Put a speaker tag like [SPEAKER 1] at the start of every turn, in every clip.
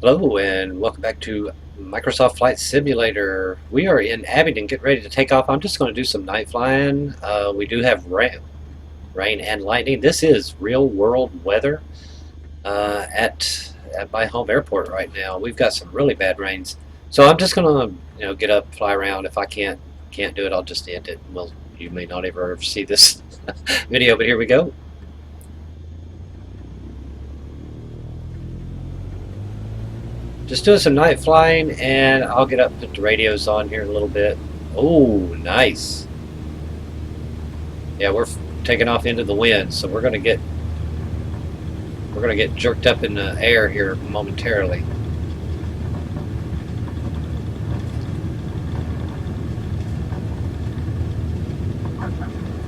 [SPEAKER 1] Hello and welcome back to Microsoft Flight Simulator. We are in Abingdon, getting ready to take off. I'm just going to do some night flying. We do have rain and lightning. This is real world weather at my home airport right now. We've got some really bad rains, so I'm just going to get up, fly around. If I can't do it, I'll just end it. Well, you may not ever see this video, but here we go. Just doing some night flying, and I'll get up, put the radios on here in a little bit. Oh, nice. Yeah, we're taking off into the wind, so we're gonna get jerked up in the air here momentarily.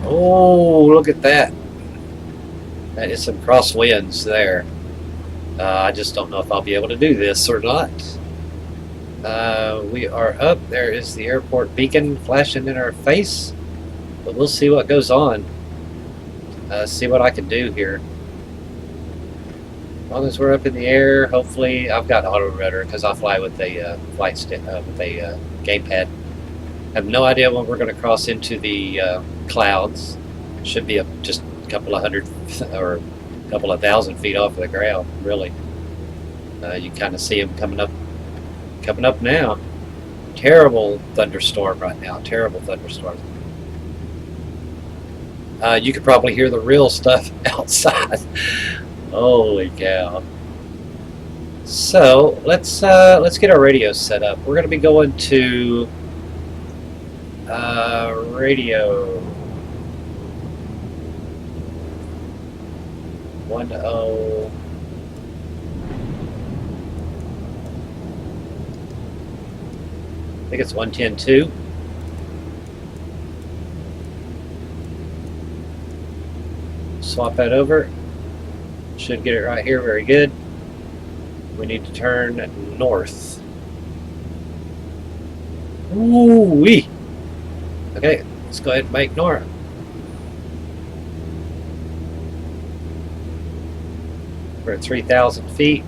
[SPEAKER 1] Oh, look at that. That is some crosswinds there. I just don't know if I'll be able to do this or not. We are up. There is the airport beacon flashing in our face. But we'll see what goes on. See what I can do here. As long as we're up in the air, hopefully I've got auto rudder because I fly with a flight stick with a gamepad. I have no idea when we're going to cross into the clouds. Should be just a couple of hundred or a couple of thousand feet off of the ground. Really, you kind of see them coming up now. Terrible thunderstorm right now. Terrible thunderstorm. You could probably hear the real stuff outside. Holy cow! So let's get our radios set up. We're going to be going to radio 10. I think it's 110.2. Swap that over. Should get it right here. Very good. We need to turn north. Ooh-wee. Okay, let's go ahead and make north. We're at 3,000 feet.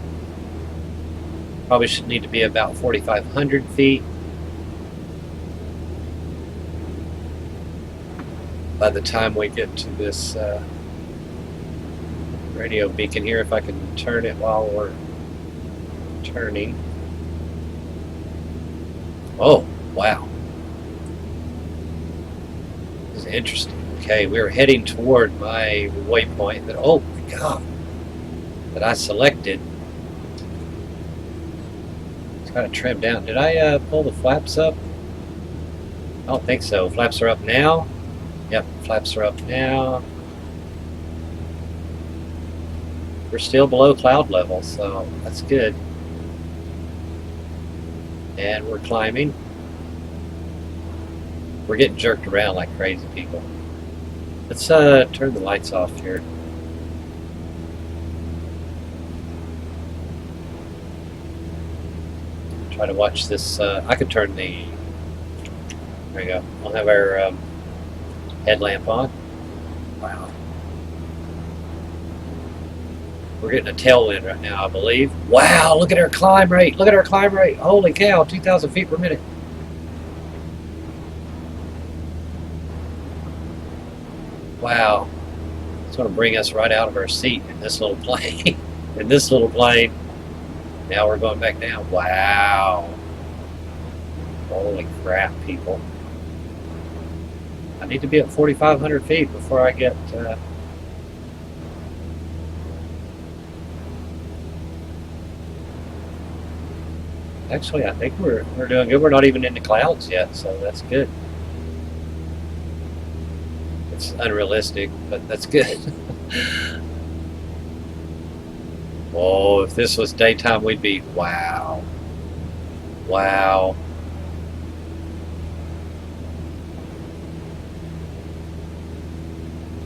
[SPEAKER 1] Probably should need to be about 4,500 feet. By the time we get to this radio beacon here, if I can turn it while we're turning. Oh, wow. This is interesting. Okay, we're heading toward my waypoint that, oh my God, that I selected. It's kind of trimmed down. Did I pull the flaps up? I don't think so. Flaps are up now. Yep, flaps are up now. We're still below cloud level, so that's good. And we're climbing. We're getting jerked around like crazy people. Let's turn the lights off here. Try to watch this. I could turn the. There we go. We'll have our headlamp on. Wow. We're getting a tailwind right now, I believe. Wow, look at our climb rate. Look at our climb rate. Holy cow, 2,000 feet per minute. Wow. It's going to bring us right out of our seat in this little plane. In this little plane. Now we're going back down. Wow. Holy crap, people. I need to be at 4,500 feet before I get... Actually, I think we're doing good. We're not even in the clouds yet, so that's good. It's unrealistic, but that's good. Oh, if this was daytime, we'd be, wow. Wow.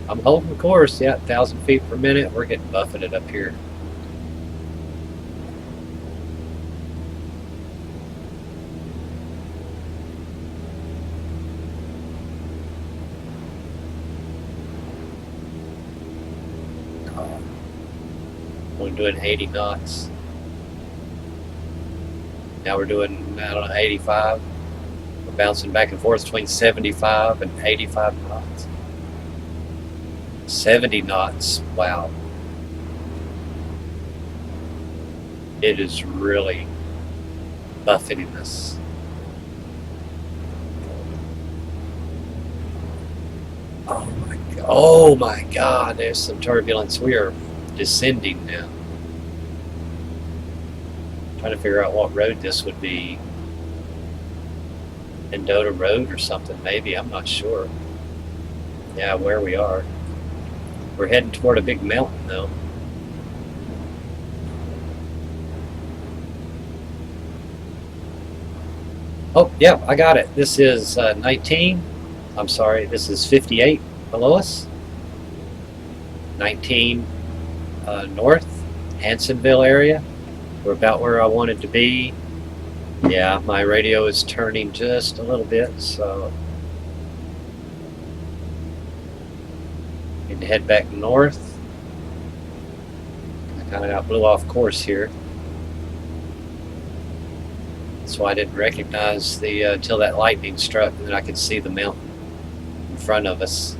[SPEAKER 1] I'm holding course, yeah, 1,000 feet per minute. We're getting buffeted up here. We're doing 80 knots. Now we're doing, I don't know, 85. We're bouncing back and forth between 75 and 85 knots. 70 knots. Wow. It is really buffeting us. Oh my God, there's some turbulence. We are descending now. Trying to figure out what road this would be. Mendota Road or something, maybe. I'm not sure. Yeah, where we are. We're heading toward a big mountain, though. Oh, yeah, I got it. This is 19. I'm sorry, this is 58 below us. 19 north, Hansonville area. We're about where I wanted to be. Yeah, my radio is turning just a little bit, so need to head back north. I kind of got blew off course here. That's why I didn't recognize the till that lightning struck, and then I could see the mountain in front of us.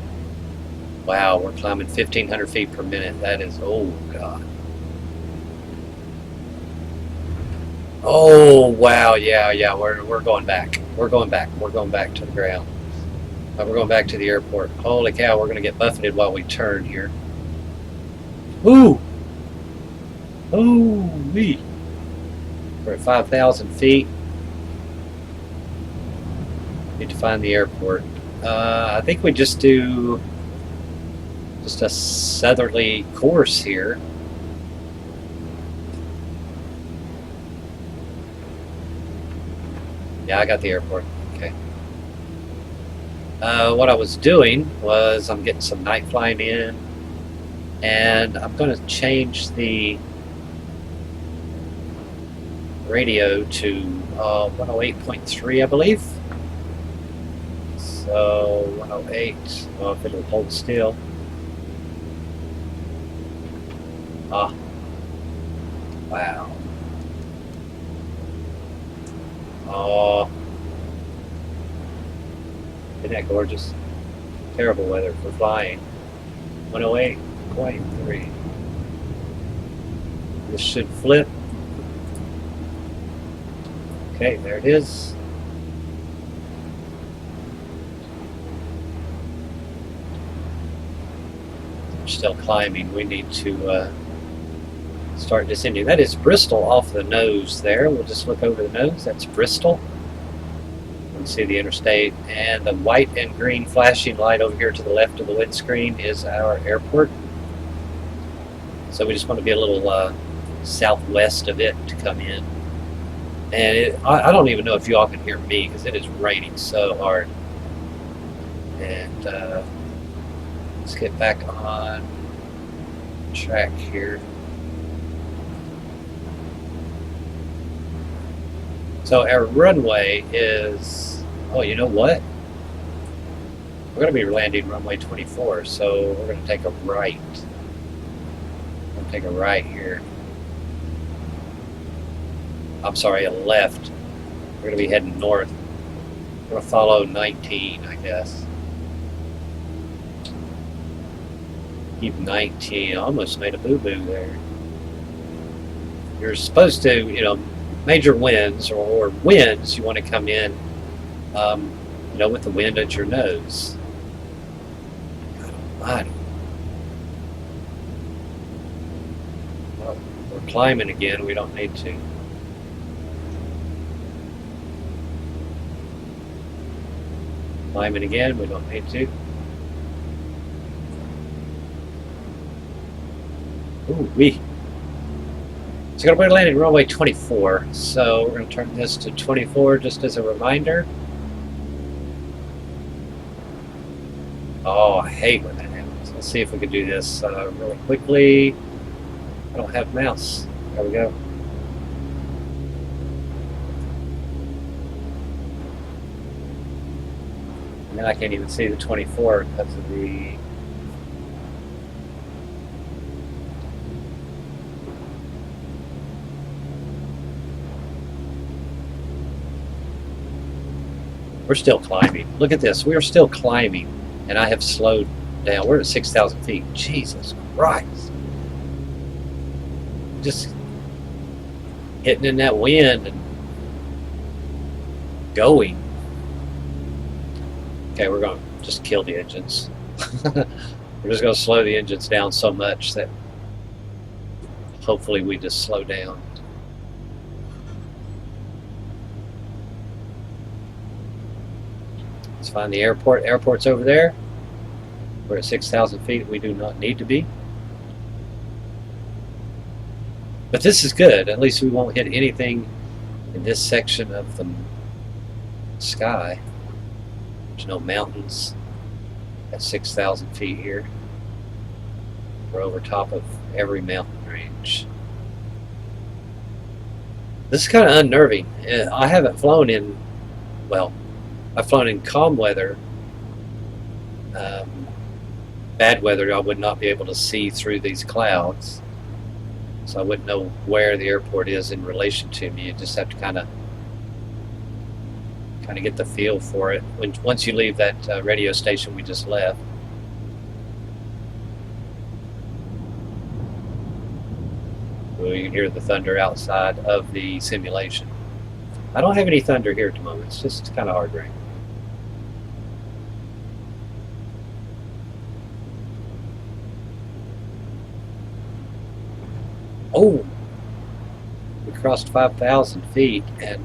[SPEAKER 1] Wow, we're climbing 1,500 feet per minute. That is, oh God. Oh wow, yeah, we're going back. We're going back. We're going back to the ground. We're going back to the airport. Holy cow, we're going to get buffeted while we turn here. Ooh! Ooh wee! We're at 5,000 feet. Need to find the airport. I think we just do just a southerly course here. Yeah, I got the airport. Okay. What I was doing was I'm getting some night flying in, and I'm going to change the radio to 108.3, I believe. So 108. Well, if it'll hold still. Ah. Wow. Oh, isn't that gorgeous? Terrible weather for flying. 108.3. This should flip. Okay, there it is. We're still climbing. We need to start descending. That is Bristol off the nose there. We'll just look over the nose. That's Bristol. You can see the interstate. And the white and green flashing light over here to the left of the windscreen is our airport. So we just want to be a little southwest of it to come in. And I don't even know if you all can hear me because it is raining so hard. And let's get back on track here. So our runway is, oh, you know what? We're going to be landing runway 24, so we're going to take a right. We're going to take a right here. I'm sorry, a left. We're going to be heading north. We're going to follow 19, I guess. Keep 19. I almost made a boo-boo there. You're supposed to, you know, major winds or winds, you want to come in, you know, with the wind at your nose. God almighty. Well, we're climbing again. We don't need to. Climbing again. We don't need to. Ooh wee. So we're going to land in runway 24, so we're going to turn this to 24 just as a reminder. Oh, I hate when that happens. Let's see if we can do this really quickly. I don't have mouse. There we go. And then I can't even see the 24 because of the... We're still climbing. Look at this. We are still climbing, and I have slowed down. We're at 6,000 feet. Jesus Christ. Just hitting in that wind and going. Okay, we're going to just kill the engines. We're just going to slow the engines down so much that hopefully we just slow down. Let's find the airport. Airport's over there. We're at 6,000 feet. We do not need to be. But this is good. At least we won't hit anything in this section of the sky. There's no mountains at 6,000 feet here. We're over top of every mountain range. This is kind of unnerving. I haven't flown in, well, I've flown in calm weather. Bad weather, I would not be able to see through these clouds. So I wouldn't know where the airport is in relation to me. You just have to kind of get the feel for it once you leave that radio station we just left. Well, you can hear the thunder outside of the simulation. I don't have any thunder here at the moment. It's just kind of hard rain. Oh, we crossed 5,000 feet, and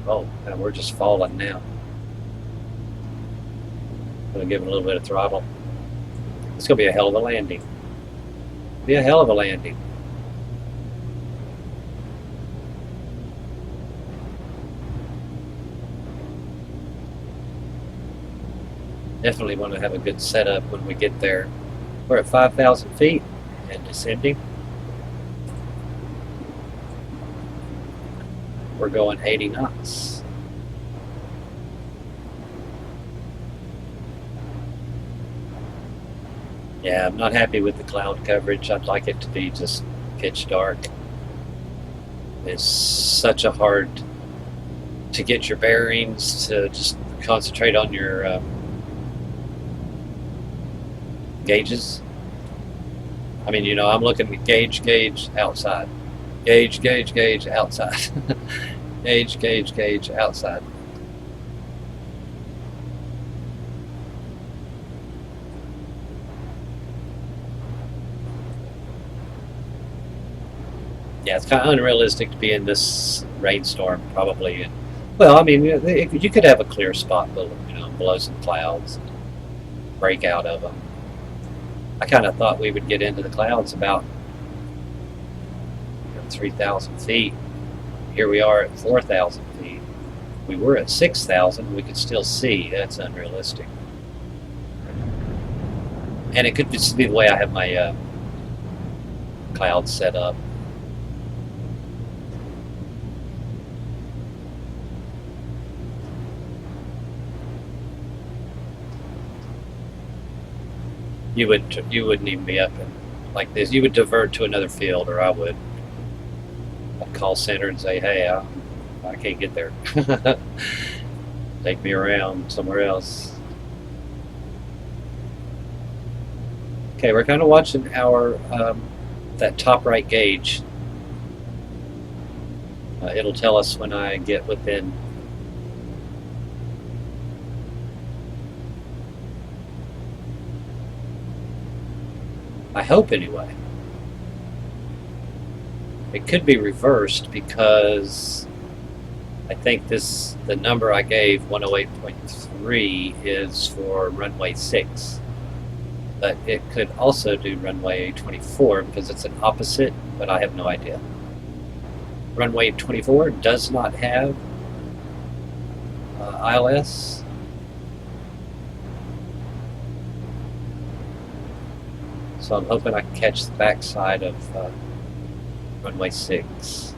[SPEAKER 1] and we're just falling now. Gonna give it a little bit of throttle. It's gonna be a hell of a landing. Be a hell of a landing. Definitely want to have a good setup when we get there. We're at 5,000 feet and descending. We're going 80 knots. Yeah, I'm not happy with the cloud coverage. I'd like it to be just pitch dark. It's such a hard to get your bearings, to just concentrate on your gauges. I mean, you know, I'm looking at gauge outside. Gauge outside. Gauge outside. Yeah, it's kind of unrealistic to be in this rainstorm, probably. And, well, I mean, you could have a clear spot, below some clouds, and break out of them. I kind of thought we would get into the clouds about 3,000 feet. Here we are at 4,000 feet. We were at 6,000. We could still see. That's unrealistic. And it could just be the way I have my clouds set up. You wouldn't even be up in like this. You would divert to another field, or I would. I'd call center and say, hey, I can't get there. Take me around somewhere else. Okay, we're kind of watching our that top right gauge. It'll tell us when I get within. I hope anyway. It could be reversed because I think the number I gave, 108.3, is for runway 6. But it could also do runway 24 because it's an opposite, but I have no idea. Runway 24 does not have ILS. So I'm hoping I can catch the backside of runway 6.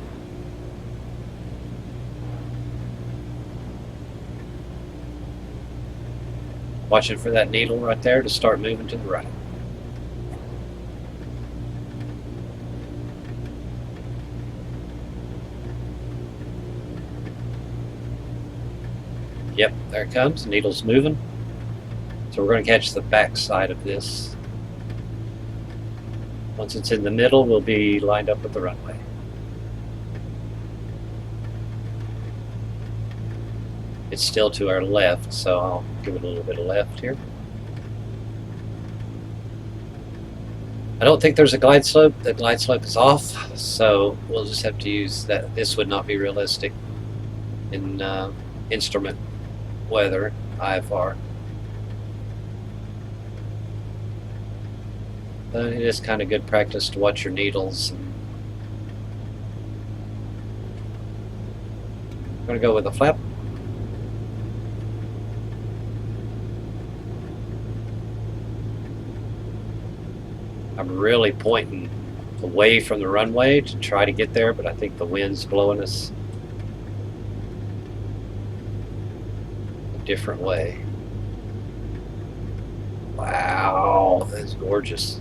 [SPEAKER 1] Watching for that needle right there to start moving to the right. Yep, there it comes. The needle's moving. So we're going to catch the back side of this. Once it's in the middle, we'll be lined up with the runway. It's still to our left, so I'll give it a little bit of left here. I don't think there's a glide slope. The glide slope is off, so we'll just have to use that. This would not be realistic in instrument weather, IFR. But it is kind of good practice to watch your needles. I'm going to go with a flap. I'm really pointing away from the runway to try to get there, but I think the wind's blowing us a different way. Wow, that's gorgeous.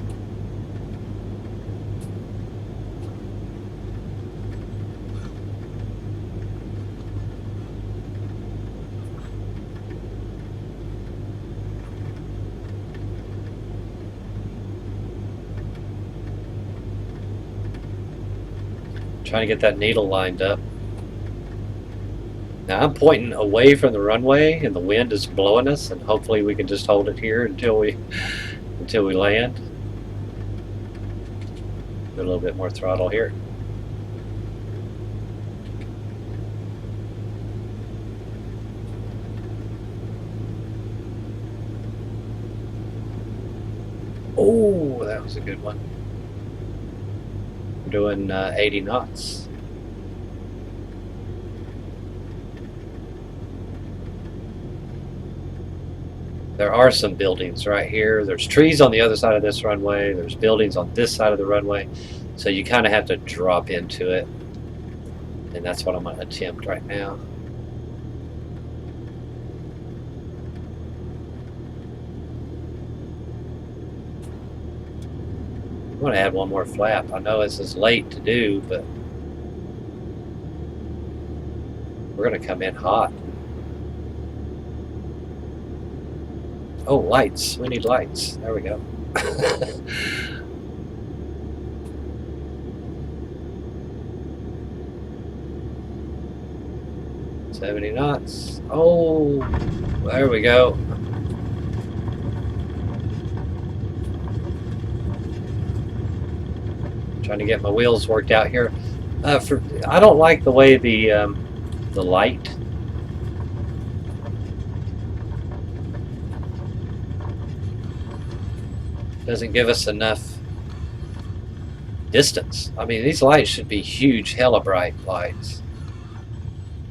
[SPEAKER 1] Trying to get that needle lined up. Now I'm pointing away from the runway and the wind is blowing us, and hopefully we can just hold it here until we land. Get a little bit more throttle here. Oh, that was a good one. We're doing 80 knots. There are some buildings right here. There's trees on the other side of this runway. There's buildings on this side of the runway. So you kind of have to drop into it. And that's what I'm going to attempt right now. I'm going to add one more flap. I know this is late to do, but we're going to come in hot. Oh, lights. We need lights. There we go. 70 knots. Oh, there we go. Trying to get my wheels worked out here. I don't like the way the light doesn't give us enough distance. I mean, these lights should be huge, hella bright lights.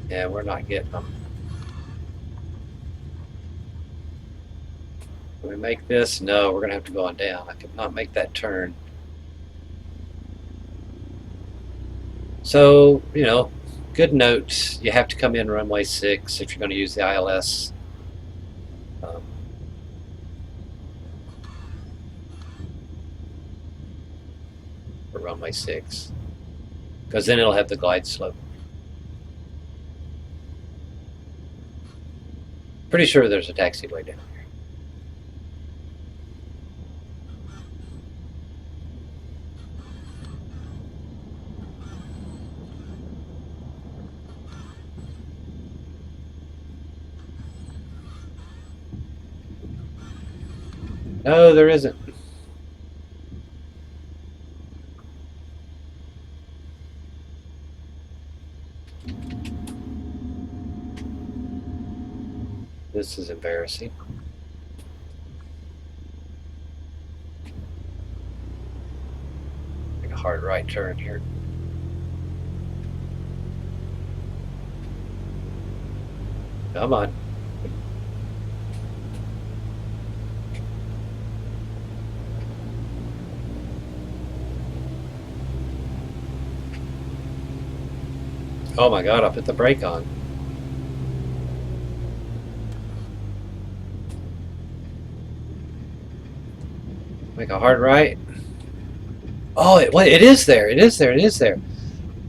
[SPEAKER 1] Yeah, we're not getting them. Can we make this? No, we're going to have to go on down. I could not make that turn. So, you know, good note. You have to come in runway 6 if you're going to use the ILS. For runway 6. Because then it'll have the glide slope. Pretty sure there's a taxiway down here. No, there isn't. This is embarrassing. Make a hard right turn here. Come on. Oh my God, I put the brake on. Make a hard right. Oh, it is there. It is there. It is there.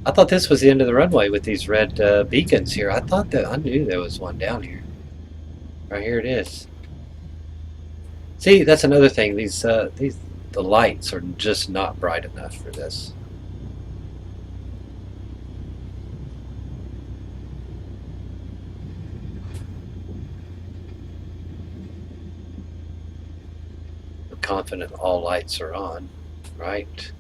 [SPEAKER 1] I thought this was the end of the runway with these red beacons here. I thought that I knew there was one down here. Right here it is. See, that's another thing. The lights are just not bright enough for this. I'm confident all lights are on, right?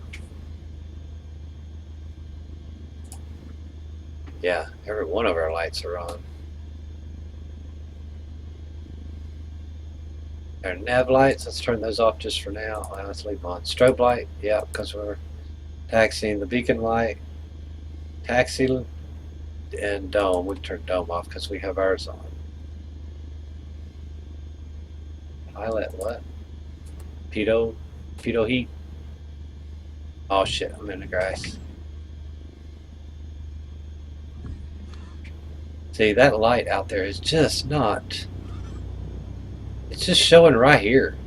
[SPEAKER 1] Yeah, every one of our lights are on. Our nav lights, let's turn those off just for now. Let's leave them on. Strobe light, yeah, because we're taxiing. The beacon light, taxi, and dome. We can turn dome off because we have ours on. Pilot, what? Pedo heat. Oh shit, I'm in the grass. See, that light out there is just not. It's just showing right here.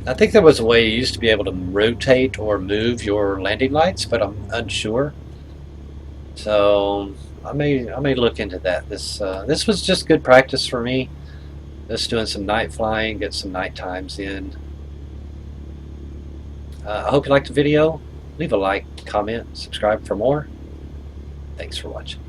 [SPEAKER 1] I think there was a way you used to be able to rotate or move your landing lights, but I'm unsure. So I may look into that. This was just good practice for me. Just doing some night flying, get some night times in. I hope you liked the video. Leave a like, comment, subscribe for more. Thanks for watching.